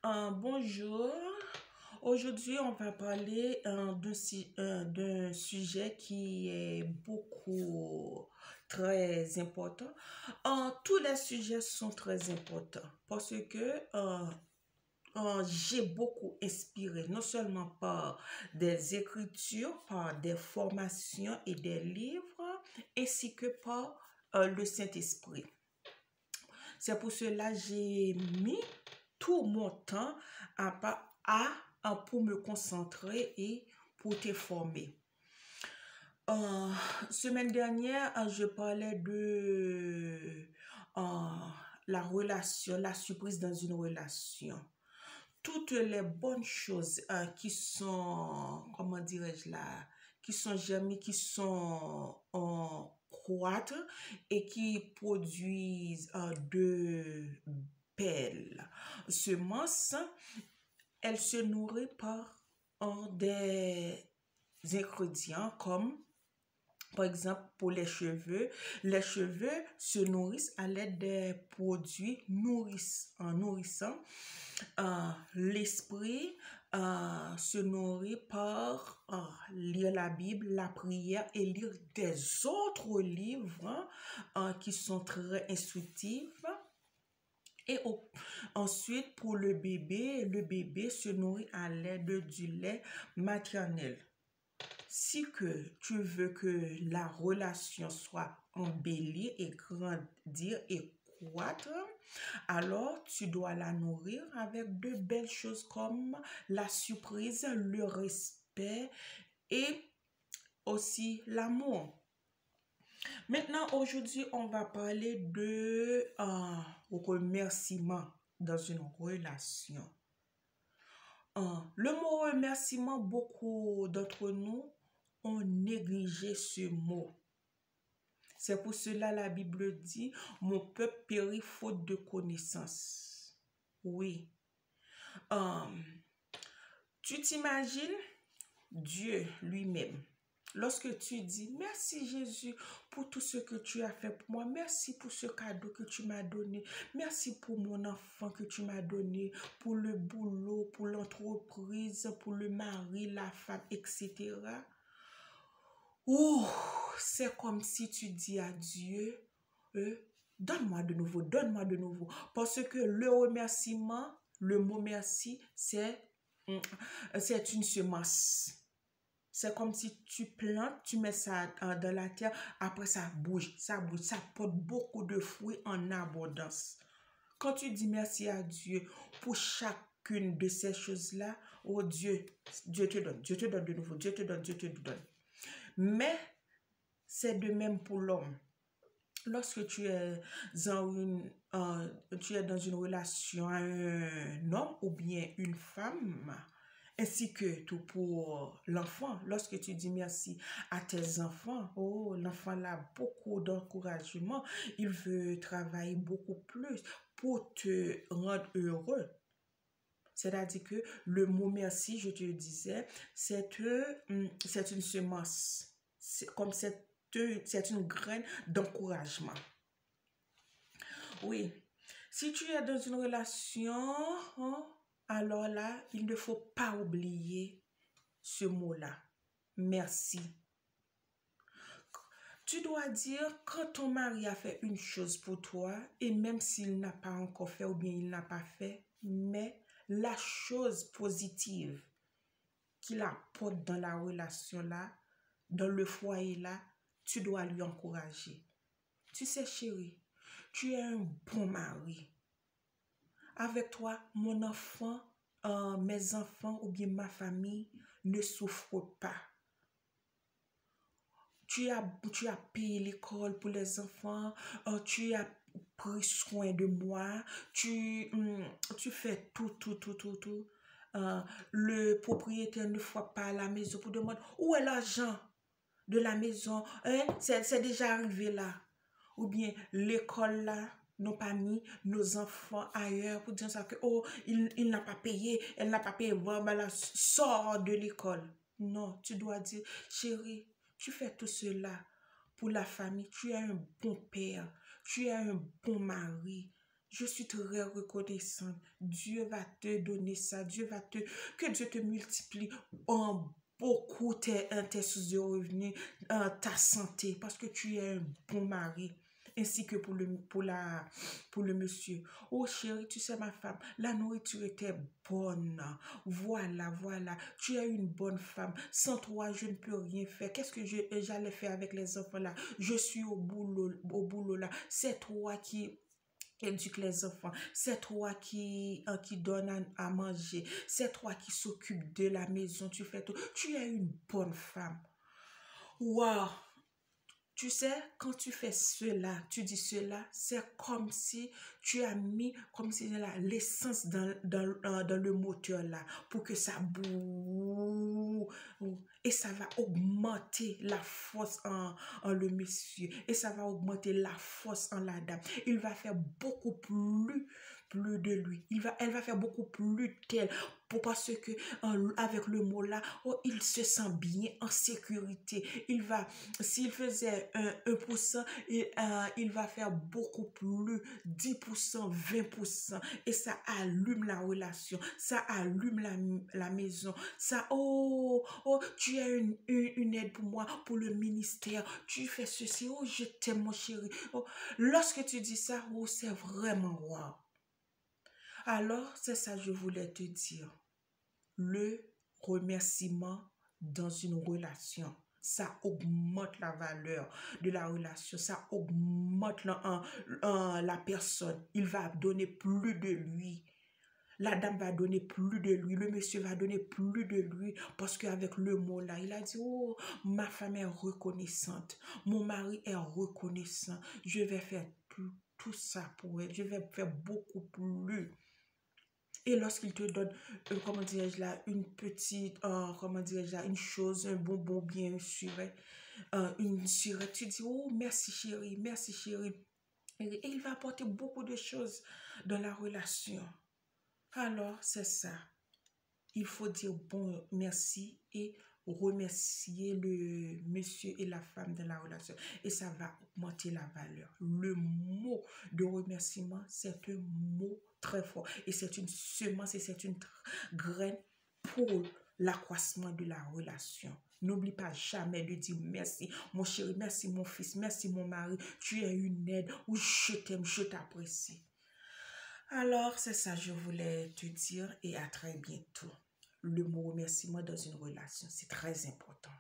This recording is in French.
Bonjour. Aujourd'hui, on va parler d'un sujet qui est beaucoup très important. Tous les sujets sont très importants parce que j'ai beaucoup inspiré, non seulement par des écritures, par des formations et des livres, ainsi que par le Saint-Esprit. C'est pour cela que j'ai mis tout mon temps pour me concentrer et pour te former. Semaine dernière, je parlais de la relation, la surprise dans une relation. Toutes les bonnes choses qui sont, comment dirais-je là, qui sont germées, qui sont croître et qui produisent de belles semences, elles se nourrissent par des ingrédients comme, par exemple, pour les cheveux se nourrissent à l'aide des produits nourrissants. L'esprit se nourrit par lire la Bible, la prière et lire des autres livres qui sont très instructifs. Et ensuite, pour le bébé se nourrit à l'aide du lait maternel. Si que tu veux que la relation soit embellie et grandir et croître, alors tu dois la nourrir avec de belles choses comme la surprise, le respect et aussi l'amour. Maintenant, aujourd'hui, on va parler de remerciement dans une relation. Le mot remerciement, beaucoup d'entre nous ont négligé ce mot. C'est pour cela la Bible dit, mon peuple périt faute de connaissance. Oui. Tu t'imagines Dieu lui-même. Lorsque tu dis, merci Jésus pour tout ce que tu as fait pour moi, merci pour ce cadeau que tu m'as donné, merci pour mon enfant que tu m'as donné, pour le boulot, pour l'entreprise, pour le mari, la femme, etc. Ouh, c'est comme si tu dis à Dieu, donne-moi de nouveau, donne-moi de nouveau. Parce que le remerciement, le mot merci, c'est une semence. C'est comme si tu plantes, tu mets ça dans la terre, après ça bouge, ça porte beaucoup de fruits en abondance. Quand tu dis merci à Dieu pour chacune de ces choses-là, oh Dieu te donne de nouveau, Dieu te donne. Mais c'est de même pour l'homme. Lorsque tu es dans une relation à un homme ou bien une femme, ainsi que tout pour l'enfant, lorsque tu dis merci à tes enfants, oh, l'enfant a beaucoup d'encouragement, il veut travailler beaucoup plus pour te rendre heureux. C'est-à-dire que le mot merci, je te disais, c'est une semence. C'est une graine d'encouragement. Oui. Si tu es dans une relation, alors là, il ne faut pas oublier ce mot-là. Merci. Tu dois dire quand ton mari a fait une chose pour toi, et même s'il n'a pas encore fait ou bien il n'a pas fait, mais la chose positive qu'il apporte dans la relation-là, dans le foyer-là, tu dois lui encourager. Tu sais, chérie, tu es un bon mari. Avec toi, mon enfant, mes enfants ou bien ma famille ne souffrent pas. Tu as payé l'école pour les enfants, tu as pris soin de moi, tu fais tout. Le propriétaire ne voit pas à la maison pour demander où est l'argent de la maison, hein? C'est déjà arrivé là. Ou bien l'école là, n'ont pas mis nos enfants ailleurs pour dire ça que oh, il n'a pas payé, elle n'a pas payé, bon, ben là, sors de l'école. Non, tu dois dire, chérie, tu fais tout cela pour la famille, tu es un bon père, tu es un bon mari. Je suis très reconnaissante. Dieu va te donner ça. Que Dieu te multiplie en beaucoup tes sources de revenus, ta santé, parce que tu es un bon mari. Ainsi que pour le monsieur. Oh chérie, tu sais ma femme, la nourriture était bonne. Voilà. Tu es une bonne femme. Sans toi, je ne peux rien faire. Qu'est-ce que j'allais faire avec les enfants là? Je suis au boulot là. C'est toi qui éduque les enfants. C'est toi qui donne à manger. C'est toi qui s'occupe de la maison. Tu fais tout. Tu es une bonne femme. Waouh! Tu sais, quand tu fais cela, tu dis cela, c'est comme si tu as mis, comme si l'essence dans le moteur là, pour que ça bouge. Et ça va augmenter la force en le monsieur. Et ça va augmenter la force en la dame. Il va faire beaucoup plus de lui. Elle va faire beaucoup plus d'elle. Parce que avec le mot là, oh, il se sent bien en sécurité. S'il faisait 1%, il va faire beaucoup plus, 10%, 20%. Et ça allume la relation, ça allume la maison. Oh, tu es une aide pour moi, pour le ministère. Tu fais ceci, oh, je t'aime, mon chéri. Oh, lorsque tu dis ça, oh, c'est vraiment wow. Alors, c'est ça que je voulais te dire. Le remerciement dans une relation, ça augmente la valeur de la relation, ça augmente la personne. Il va donner plus de lui. La dame va donner plus de lui, le monsieur va donner plus de lui, parce qu'avec le mot là, il a dit, oh, ma femme est reconnaissante, mon mari est reconnaissant, je vais faire tout ça pour elle, je vais faire beaucoup plus. Et lorsqu'il te donne, comment dirais-je là, une petite, comment dirais-je là, une chose, un bonbon bien surette, une surette, tu dis, oh, merci chérie, merci chérie. Et il va apporter beaucoup de choses dans la relation. Alors, c'est ça. Il faut dire bon merci et remercier le monsieur et la femme de la relation. Et ça va augmenter la valeur. Le mot de remerciement, c'est un mot très fort. Et c'est une semence et c'est une graine pour l'accroissement de la relation. N'oublie pas jamais de dire merci, mon chéri, merci mon fils, merci mon mari. Tu es une aide, ou je t'aime, je t'apprécie. Alors, c'est ça que je voulais te dire et à très bientôt. Le mot remerciement dans une relation, c'est très important.